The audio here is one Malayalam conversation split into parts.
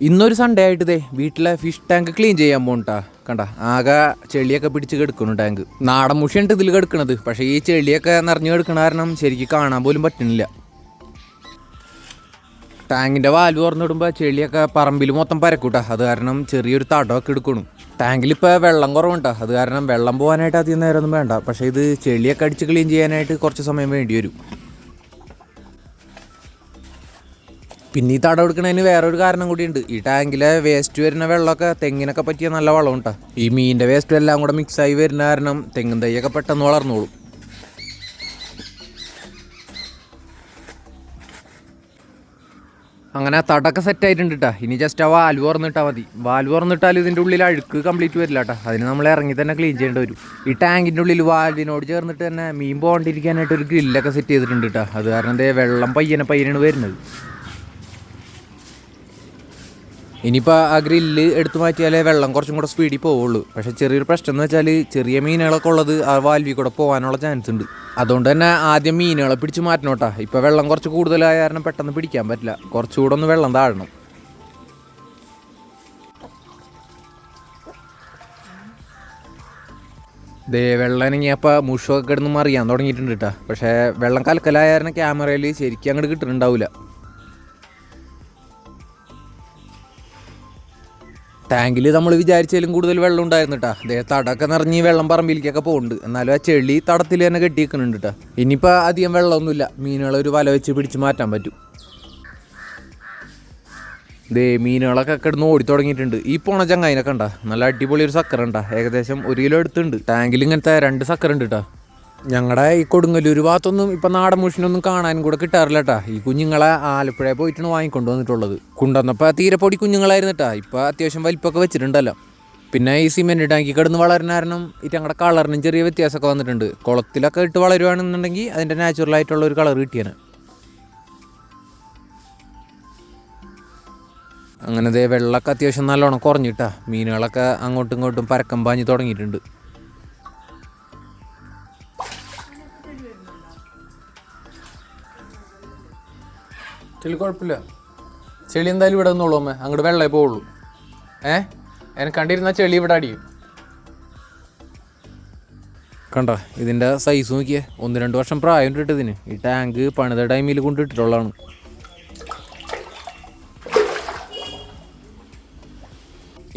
ഇന്നൊരു സൺഡേ ആയിട്ട് ദേ വീട്ടിലെ ഫിഷ് ടാങ്ക് ക്ലീൻ ചെയ്യാൻ പോകണ്ടാ. കണ്ട ആകെ ചെളിയൊക്കെ പിടിച്ച് കിടക്കുന്നു ടാങ്ക്. നാടൻ മുഷിയുണ്ട് ഇതിൽ കിടക്കണത്. പക്ഷേ ഈ ചെളിയൊക്കെ നിറഞ്ഞു കിടക്കണ കാരണം ശരിക്കും കാണാൻ പോലും പറ്റുന്നില്ല. ടാങ്കിൻ്റെ വാൽവ് തുറന്നിടുമ്പോൾ ചെളിയൊക്കെ പറമ്പിൽ മൊത്തം പരക്കൂട്ടാ. അത് കാരണം ചെറിയൊരു തടമൊക്കെ എടുക്കണം. ടാങ്കിലിപ്പോൾ വെള്ളം കുറവുണ്ടാ. അത് കാരണം വെള്ളം പോകാനായിട്ട് അധികം നേരമൊന്നും വേണ്ട. പക്ഷേ ഇത് ചെളിയൊക്കെ അടിച്ച് ക്ലീൻ ചെയ്യാനായിട്ട് കുറച്ച് സമയം വേണ്ടി വരും. പിന്നെ ഈ തടം എടുക്കുന്നതിന് വേറൊരു കാരണം കൂടിയുണ്ട്. ഈ ടാങ്കിലെ വേസ്റ്റ് വരുന്ന വെള്ളമൊക്കെ തെങ്ങിനൊക്കെ പറ്റിയ നല്ല വളം ഉണ്ടാ. ഈ മീനിൻ്റെ വേസ്റ്റും എല്ലാം കൂടെ മിക്സായി വരുന്ന കാരണം തെങ്ങിൻ തൈയൊക്കെ പെട്ടെന്ന് വളർന്നോളും. അങ്ങനെ തടമൊക്കെ സെറ്റായിട്ടുണ്ട് കേട്ടോ. ഇനി ജസ്റ്റ് ആ വാൽവ് തുറന്നിട്ടാൽ മതി. വാൽവ് തുറന്നിട്ടാൽ ഇതിൻ്റെ ഉള്ളിൽ അഴുക്ക് കംപ്ലീറ്റ് വരില്ല കേട്ടോ. അതിന് നമ്മൾ ഇറങ്ങി തന്നെ ക്ലീൻ ചെയ്യേണ്ടി വരും. ഈ ടാങ്കിൻ്റെ ഉള്ളിൽ വാൽവിനോട് ചേർന്നിട്ട് തന്നെ മീൻ പോകാണ്ടിരിക്കാനായിട്ട് ഒരു ഗ്രില്ലൊക്കെ സെറ്റ് ചെയ്തിട്ടുണ്ട് കേട്ടോ. അത് കാരണം എന്തേ വെള്ളം പയ്യനാണ് വരുന്നത്. ഇനിയിപ്പോൾ ആ ഗ്രില്ല് എടുത്തു മാറ്റിയാലേ വെള്ളം കുറച്ചും കൂടെ സ്പീഡിൽ പോവുള്ളൂ. പക്ഷേ ചെറിയൊരു പ്രശ്നം എന്ന് വെച്ചാൽ ചെറിയ മീനുകളൊക്കെ ഉള്ളത് ആ വാൽവിൽ കൂടെ പോകാനുള്ള ചാൻസ് ഉണ്ട്. അതുകൊണ്ട് തന്നെ ആദ്യം മീനുകളെ പിടിച്ച് മാറ്റണോട്ടാ. ഇപ്പോൾ വെള്ളം കുറച്ച് കൂടുതലായ കാരണം പെട്ടെന്ന് പിടിക്കാൻ പറ്റില്ല. കുറച്ചുകൂടെ ഒന്ന് വെള്ളം താഴണം. ദേ വെള്ളം ഇറങ്ങിയപ്പോൾ മുഷൊക്കെ കിടന്ന് മറിയാൻ തുടങ്ങിയിട്ടുണ്ട് കേട്ടോ. പക്ഷേ വെള്ളം കലക്കലായ കാരണം ക്യാമറയിൽ ശരിക്കും അങ്ങോട്ട് കിട്ടുന്നുണ്ടാവില്ല. ടാങ്കിൽ നമ്മൾ വിചാരിച്ചാലും കൂടുതൽ വെള്ളം ഉണ്ടായിരുന്നു കേട്ടോ. അതേ തടമൊക്കെ നിറഞ്ഞ് വെള്ളം പറമ്പിലേക്കൊക്കെ പോകുന്നുണ്ട്. എന്നാലും ആ ചെളി തടത്തിൽ തന്നെ കെട്ടിയിരിക്കുന്നുണ്ട് കേട്ടോ. ഇനിയിപ്പോൾ അധികം വെള്ളമൊന്നുമില്ല. മീനുകളൊരു വല വെച്ച് പിടിച്ച് മാറ്റാൻ പറ്റും. ദേ മീനുകളൊക്കെ കിടന്ന് ഓടി തുടങ്ങിയിട്ടുണ്ട്. ഈ പോണ ചങ്ങായിനൊക്കെ ഉണ്ടാ നല്ല അടിപൊളി ഒരു സക്കർ ഉണ്ടാ. ഏകദേശം 1 കിലോ എടുത്തുണ്ട്. ടാങ്കിൽ ഇങ്ങനത്തെ 2 സക്കർ ഉണ്ട് കേട്ടോ. ഞങ്ങളുടെ ഈ കൊടുങ്ങല്ലൂർ ഭാഗത്തൊന്നും ഇപ്പം നാടൻ മുഷിനൊന്നും കാണാനും കൂടെ കിട്ടാറില്ല കേട്ടാ. ഈ കുഞ്ഞുങ്ങളെ ആലപ്പുഴ പോയിട്ടാണ് വാങ്ങിക്കൊണ്ട് വന്നിട്ടുള്ളത്. കൊണ്ടുവന്നപ്പോൾ തീരെ പൊടി കുഞ്ഞുങ്ങളായിരുന്നു കേട്ടാ. ഇപ്പോൾ അത്യാവശ്യം വലിപ്പമൊക്കെ വെച്ചിട്ടുണ്ടല്ലോ. പിന്നെ ഈ സിമെൻറ്റ് ടാങ്കി കിടന്ന് വളരുന്ന കാരണം ഈ ഞങ്ങളുടെ കളറിനും ചെറിയ വ്യത്യാസമൊക്കെ വന്നിട്ടുണ്ട്. കുളത്തിലൊക്കെ ഇട്ട് വളരുവാണെന്നുണ്ടെങ്കിൽ അതിൻ്റെ നാച്ചുറലായിട്ടുള്ള ഒരു കളർ കിട്ടിയാണ്. അങ്ങനെ ദേ വെള്ളമൊക്കെ അത്യാവശ്യം നല്ലോണം കുറഞ്ഞിട്ടാ. മീനുകളൊക്കെ അങ്ങോട്ടും ഇങ്ങോട്ടും പരക്കം പാഞ്ഞ് തുടങ്ങിയിട്ടുണ്ട്. ചെളി കുഴപ്പമില്ല. ചെളി എന്തായാലും ഇവിടെ നിന്നോളൂ അമ്മ. അങ്ങോട്ട് വെള്ളമേ പോവുള്ളൂ. എന്നെ കണ്ടിരുന്ന ചെളി ഇവിടെ അടിയും. കണ്ട ഇതിൻ്റെ സൈസ് നോക്കിയേ. 1-2 വർഷം പ്രായം ഇട്ടിട്ട് ഇതിന്. ഈ ടാങ്ക് പണിത ടൈമിൽ കൊണ്ടിട്ടുള്ളതാണ്.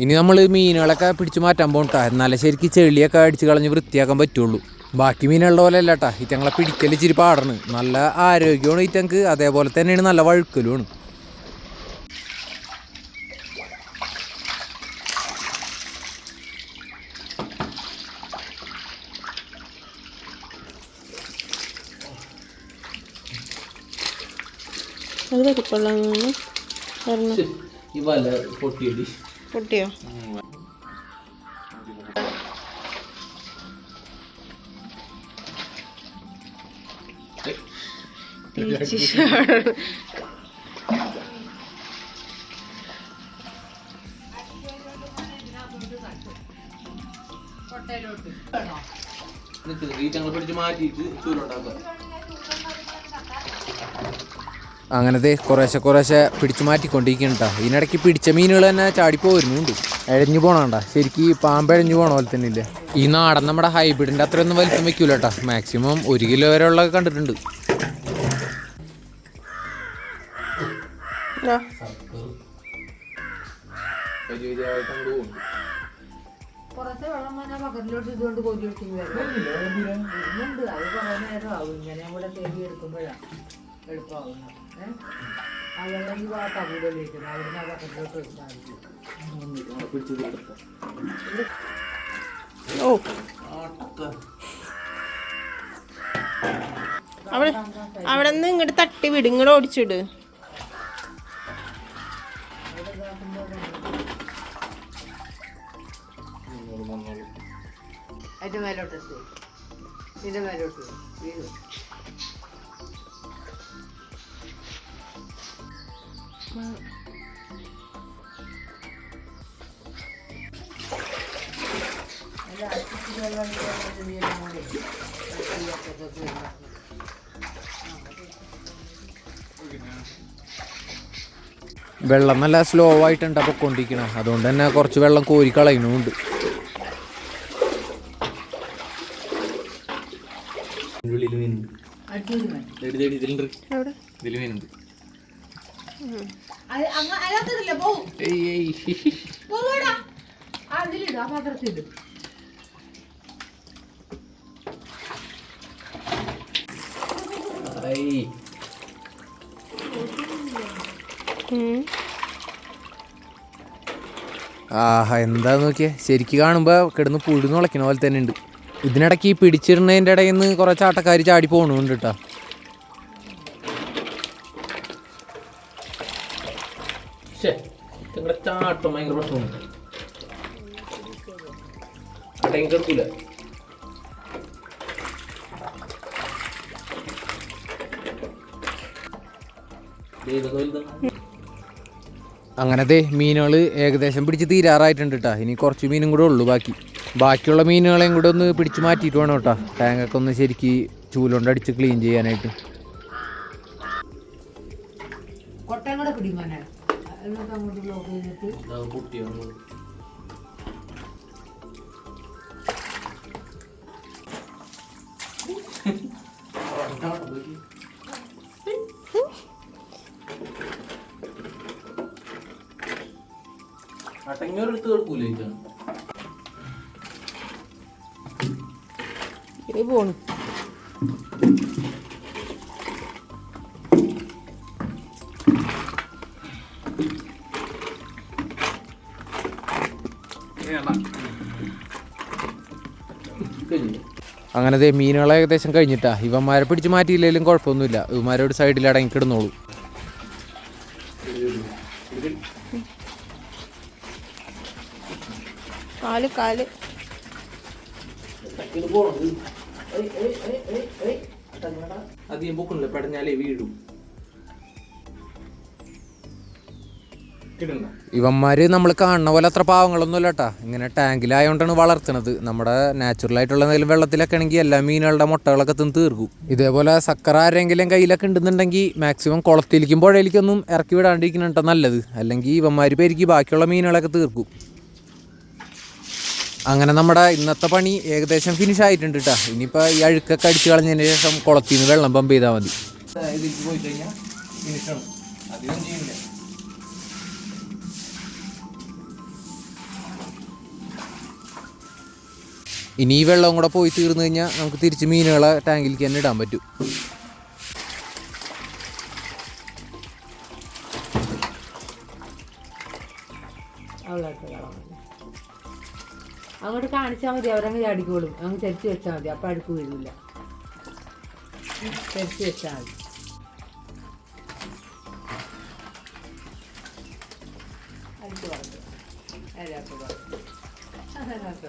ഇനി നമ്മൾ മീനുകളൊക്കെ പിടിച്ച് മാറ്റാൻ പോകട്ടാ. എന്നാലേ ശരിക്കും ചെളിയൊക്കെ അടിച്ച് കളഞ്ഞ് വൃത്തിയാക്കാൻ പറ്റുള്ളൂ. ബാക്കി മീനുകളുടെ പോലെ അല്ല കേട്ടാ. ഇറ്റങ്ങളെ പിടിക്കൽ ഇച്ചിരി പാടാണ്. നല്ല ആരോഗ്യമാണ് ഇറ്റങ്ങൾക്ക്. അതേപോലെ തന്നെയാണ് നല്ല വഴുക്കലുമാണ്. പൊട്ടിയോ? അങ്ങനത്തെ കുറേശ്ശെ പിടിച്ചു മാറ്റിക്കൊണ്ടിരിക്കണ്ടാ. ഇതിനിടയ്ക്ക് പിടിച്ച മീനുകൾ തന്നെ ചാടിപ്പോരുന്നുണ്ട്. എഴഞ്ഞു പോകണണ്ട. ശരിക്കും പാമ്പ് എഴഞ്ഞു പോകണ പോലെ തന്നെ ഇല്ല. ഈ നാടൻ നമ്മുടെ ഹൈബ്രിഡിൻ്റെ അത്രയൊന്നും വലിപ്പം വെക്കൂല കേട്ടോ. മാക്സിമം 1 കിലോ വരെ ഉള്ളത് കണ്ടിട്ടുണ്ട്. കുറച്ച് വെള്ളം വന്നാൽ പക്കത്തിലോട്ട് ഇതുകൊണ്ട് കോരി വെക്കുന്നുണ്ട്. അത് കുറേ നേരമാവും ഇങ്ങനെ കൂടെ തേടി എടുക്കുമ്പോഴാണ് എളുപ്പമാകുന്നത്. ആ വെള്ളം ഈ ഭാഗത്താണ് കൂടുതലിരിക്കുന്നത്. അവിടുന്ന് ആ പക്കത്തിലോട്ട് എടുത്താൽ അവിടെ നിന്ന് ഇങ്ങോട്ട് തട്ടി വിട്. ഇങ്ങോട്ട് ഓടിച്ചിട്. അതിന്റെ മേലോട്ട് ഇതിന്റെ മേലോട്ട് വീഴും. വെള്ളം നല്ല സ്ലോ ആയിട്ടുണ്ട് പൊക്കൊണ്ടിരിക്കണം, അതുകൊണ്ട് തന്നെ കുറച്ച് വെള്ളം കോരി കളയുന്നുണ്ട്. ആഹാ, എന്താ നോക്കിയേ, ശരിക്കും കാണുമ്പോൾ കിടന്ന് പുഴുന്ന് ഉളയ്ക്കണ പോലെ തന്നെ ഉണ്ട്. ഇതിനിടയ്ക്ക് ഈ പിടിച്ചിടുന്നതിൻ്റെ ഇടയിൽ നിന്ന് കുറേ ചാട്ടക്കാർ ചാടി പോകണുണ്ട് കേട്ടോ. ചാട്ടം ഭയങ്കര പ്രശ്നമുണ്ട്. കിടക്കൂല. അങ്ങനത്തെ മീനുകൾ ഏകദേശം പിടിച്ച് തീരാറായിട്ടുണ്ട് കേട്ടോ. ഇനി കുറച്ച് മീനും കൂടെ ഉള്ളൂ ബാക്കിയുള്ള മീനുകളെയും കൂടെ ഒന്ന് പിടിച്ച് മാറ്റിയിട്ട് വേണം കേട്ടോ ടാങ്കൊക്കെ ഒന്ന് ശരിക്ക് ചൂലുകൊണ്ട് അടിച്ച് ക്ലീൻ ചെയ്യാനായിട്ട്. പോണു അങ്ങനത്തെ മീനുകളെ ഏകദേശം കഴിഞ്ഞിട്ടാ. ഇവന്മാരെ പിടിച്ച് മാറ്റിയില്ലെങ്കിലും കുഴപ്പമൊന്നുമില്ല, ഇവന്മാരോട് സൈഡിൽ അടങ്ങി കിടന്നോളൂ. കാല് അധികം പൊക്കണില്ല, പെടഞ്ഞാലേ വീഴും. ഇവന്മാര് നമ്മൾ കാണുന്ന പോലെ അത്ര പാവങ്ങളൊന്നും അല്ല കേട്ടാ. ഇങ്ങനെ ടാങ്കിലായോണ്ടാണ് വളർത്തുന്നത്. നമ്മുടെ നാച്ചുറലായിട്ടുള്ള എന്തെങ്കിലും വെള്ളത്തിലൊക്കെ ആണെങ്കിൽ എല്ലാ മീനുകളുടെ മുട്ടകളൊക്കെ തിന്ന് തീർക്കും. ഇതേപോലെ സക്കറ ആരെങ്കിലും കയ്യിലൊക്കെ ഉണ്ടെന്നുണ്ടെങ്കിൽ മാക്സിമം കുളത്തിലേക്കും പുഴയിലേക്കൊന്നും ഇറക്കി വിടാണ്ടിരിക്കുന്നുണ്ടോ നല്ലത്. അല്ലെങ്കിൽ ഇവന്മാര് പേരിക്ക് ബാക്കിയുള്ള മീനുകളൊക്കെ തീർക്കും. അങ്ങനെ നമ്മുടെ ഇന്നത്തെ പണി ഏകദേശം ഫിനിഷ് ആയിട്ടുണ്ട് കേട്ടോ. ഇനിയിപ്പോൾ ഈ അഴുക്കൊക്കെ അടിച്ച് കളഞ്ഞതിന് ശേഷം കുളത്തിൽ നിന്ന് വെള്ളം പമ്പ് ചെയ്താൽ മതി. ഇനി ഈ വെള്ളം കൂടെ പോയി തീർന്നു കഴിഞ്ഞാൽ നമുക്ക് തിരിച്ച് മീനുകളെ ടാങ്കിലേക്ക് തന്നെ ഇടാൻ പറ്റും. അങ്ങോട്ട് കാണിച്ചാൽ മതി, അവരങ്ങ് ചാടിക്കോളും. അങ്ങ് ചരിച്ച് വെച്ചാൽ മതി, അപ്പം അടുക്ക് വരില്ല. ചരിച്ച് വെച്ചാൽ മതി. അടുത്ത് പറഞ്ഞു അതിനകത്ത് പറഞ്ഞു അതിനകത്ത്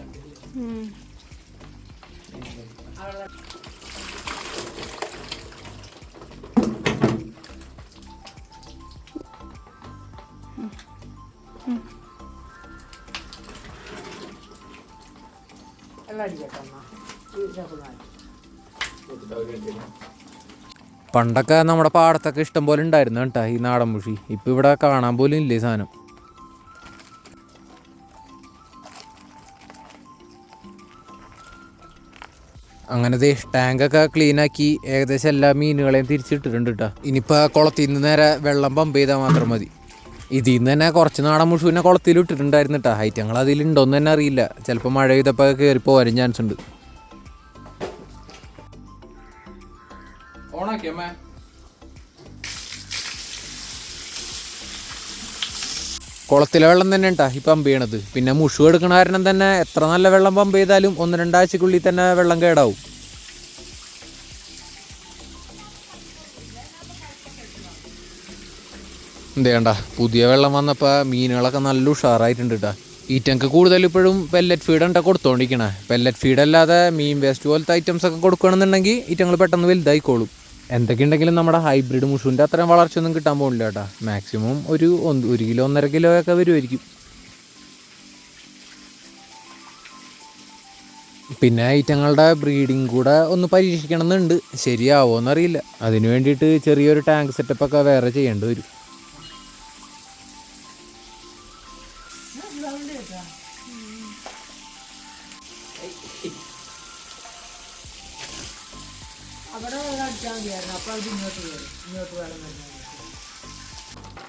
പണ്ടൊക്കെ നമ്മുടെ പാടത്തൊക്കെ ഇഷ്ടം പോലെ ഉണ്ടായിരുന്നു കേട്ടോ ഈ നാടൻ മുഷി. ഇപ്പം ഇവിടെ കാണാൻ പോലും ഇല്ലേ സാധനം. അങ്ങനത്തെ ടാങ്കൊക്കെ ക്ലീനാക്കി ഏകദേശം എല്ലാ മീനുകളെയും തിരിച്ചിട്ടിട്ടുണ്ട് കേട്ടോ. ഇനിയിപ്പോൾ കുളത്തിൽ നിന്ന് നേരെ വെള്ളം പമ്പ് ചെയ്താൽ മാത്രം മതി. ഇതിൽ നിന്ന് തന്നെ കുറച്ച് നാടൻ മുഷുവിനെ കുളത്തിൽ ഇട്ടിട്ടുണ്ടായിരുന്നു കേട്ടോ. ഐറ്റങ്ങൾ അതിലുണ്ടോയെന്ന് തന്നെ അറിയില്ല. ചിലപ്പോൾ മഴ പെയ്തപ്പോൾ കയറി പോകാനും ചാൻസ് ഉണ്ട്. കുളത്തിലെ വെള്ളം തന്നെ ഉണ്ടാ ഈ പമ്പ് ചെയ്യണത്. പിന്നെ മുഷു എടുക്കണ കാരണം തന്നെ എത്ര നല്ല വെള്ളം പമ്പ് ചെയ്താലും 1-2 ആഴ്ചക്കുള്ളിൽ തന്നെ വെള്ളം കേടാവും. എന്തേണ്ട പുതിയ വെള്ളം വന്നപ്പോൾ മീനുകളൊക്കെ നല്ല ഉഷാറായിട്ടുണ്ട് കേട്ടോ. ഈറ്റങ്ങൾക്ക് കൂടുതൽ ഇപ്പോഴും പെല്ലറ്റ് ഫീഡ് ഉണ്ടാ കൊടുത്തോണ്ടിരിക്കണേ. പെല്ലറ്റ് ഫീഡ് അല്ലാതെ മീൻ വേസ്റ്റ് പോലത്തെ ഐറ്റംസ് ഒക്കെ കൊടുക്കുകയാണെന്നുണ്ടെങ്കിൽ ഈറ്റങ്ങൾ പെട്ടെന്ന് വലുതായിക്കോളും. എന്തൊക്കെയുണ്ടെങ്കിലും നമ്മുടെ ഹൈബ്രിഡ് മുഷുവിൻ്റെ അത്രയും വളർച്ചയൊന്നും കിട്ടാൻ പോകുന്നില്ല കേട്ടോ. മാക്സിമം ഒരു 1 കിലോ 1.5 കിലോ ഒക്കെ വരുമായിരിക്കും. പിന്നെ ഐറ്റങ്ങളുടെ ബ്രീഡിങ് കൂടെ ഒന്ന് പരീക്ഷിക്കണം എന്നുണ്ട്. ശരിയാവോ എന്നറിയില്ല. അതിന് വേണ്ടിയിട്ട് ചെറിയൊരു ടാങ്ക് സെറ്റപ്പൊക്കെ വേറെ ചെയ്യേണ്ടി വരും.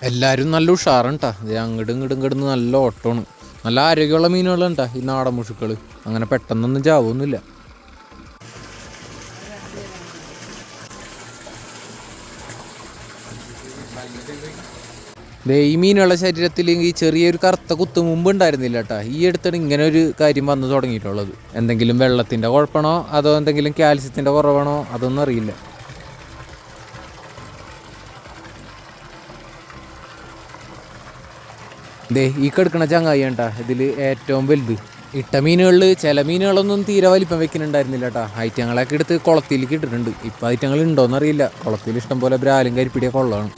എല്ലാവരും നല്ല ഉഷാറാണ് കേട്ടോ. ഇത് അങ്ങോട്ടും ഇങ്ങോട്ടും കിടന്ന് നല്ല ഓട്ടമാണ്. നല്ല ആരോഗ്യമുള്ള മീനുകളാണ് കേട്ടോ ഈ നാടൻ മുഷുക്കൾ. അങ്ങനെ പെട്ടെന്നൊന്നും ചാവൊന്നുമില്ല. ഈ മീനുകളുടെ ശരീരത്തിൽ ഈ ചെറിയൊരു കറുത്ത കുത്ത് മുമ്പ് ഉണ്ടായിരുന്നില്ല കേട്ടോ. ഈ അടുത്താണ് ഇങ്ങനെ ഒരു കാര്യം വന്നു തുടങ്ങിയിട്ടുള്ളത്. എന്തെങ്കിലും വെള്ളത്തിൻ്റെ കുഴപ്പമാണോ അതോ എന്തെങ്കിലും കാൽസ്യത്തിൻ്റെ കുറവാണോ അതൊന്നും അറിയില്ല. ഈ കിടക്കണ ചങ്ങായി കേട്ടാ ഇതിൽ ഏറ്റവും വലുത്. ഇട്ട മീനുകളിൽ ചില മീനുകളൊന്നും തീരെ വലിപ്പം വെക്കുന്നുണ്ടായിരുന്നില്ല കേട്ടോ. ഐറ്റങ്ങളൊക്കെ എടുത്ത് കുളത്തിലേക്ക് ഇട്ടിട്ടുണ്ട്. ഇപ്പം ഐറ്റങ്ങൾ ഉണ്ടോയെന്നറിയില്ല. കുളത്തിൽ ഇഷ്ടംപോലെ ബ്രാലും കരിപ്പിടിയൊക്കെ ഉള്ളതാണ്.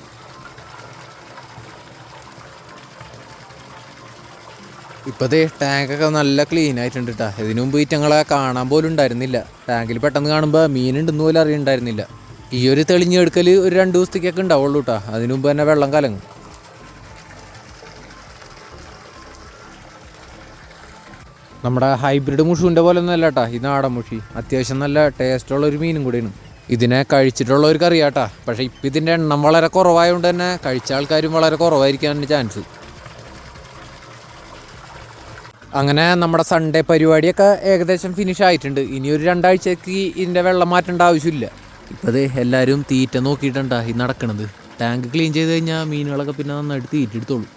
ഇപ്പോഴത്തെ ടാങ്കൊക്കെ നല്ല ക്ലീൻ ആയിട്ടുണ്ട് കേട്ടോ. ഇതിനു മുമ്പ് ഈറ്റങ്ങളെ കാണാൻ പോലും ഉണ്ടായിരുന്നില്ല. ടാങ്കിൽ പെട്ടെന്ന് കാണുമ്പോൾ മീനുണ്ടെന്ന് പോലും അറിയുണ്ടായിരുന്നില്ല. ഈ ഒരു തെളിഞ്ഞെടുക്കൽ ഒരു 2 ദിവസത്തേക്കൊക്കെ ഉണ്ടാവുള്ളൂ കേട്ടോ. അതിനു മുമ്പ് തന്നെ വെള്ളം കലങ്ങും. നമ്മുടെ ഹൈബ്രിഡ് മുഷുവിൻ്റെ പോലെ ഒന്നുമല്ല കേട്ടോ ഈ നാടൻ മുഷി. അത്യാവശ്യം നല്ല ടേസ്റ്റുള്ള ഒരു മീനും കൂടിയാണ്. ഇതിനെ കഴിച്ചിട്ടുള്ളവർക്ക് അറിയാം കേട്ടോ. പക്ഷേ ഇപ്പം ഇതിൻ്റെ എണ്ണം വളരെ കുറവായതുകൊണ്ട് തന്നെ കഴിച്ച ആൾക്കാരും വളരെ കുറവായിരിക്കാനാണ് ചാൻസ്. അങ്ങനെ നമ്മുടെ സൺഡേ പരിപാടിയൊക്കെ ഏകദേശം ഫിനിഷ് ആയിട്ടുണ്ട്. ഇനി ഒരു 2 ആഴ്ചയ്ക്ക് ഇതിൻ്റെ വെള്ളം മാറ്റേണ്ട ആവശ്യമില്ല. ഇപ്പോൾ അത് എല്ലാവരും തീറ്റ നോക്കിയിട്ടുണ്ടാ ഈ നടക്കണത്. ടാങ്ക് ക്ലീൻ ചെയ്ത് കഴിഞ്ഞാൽ മീനുകളൊക്കെ പിന്നെ നന്നായിട്ട് തീറ്റ എടുത്തോളൂ.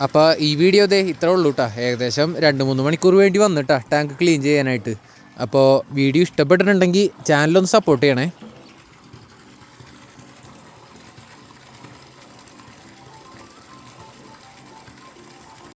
അപ്പോൾ ഈ വീഡിയോ ഇത്രേ ഉള്ളൂ കേട്ടോ. ഏകദേശം 2-3 മണിക്കൂർ വേണ്ടി വന്നിട്ടാ ടാങ്ക് ക്ലീൻ ചെയ്യാനായിട്ട്. അപ്പോൾ വീഡിയോ ഇഷ്ടപ്പെട്ടിട്ടുണ്ടെങ്കിൽ ചാനലൊന്ന് സപ്പോർട്ട് ചെയ്യണേ.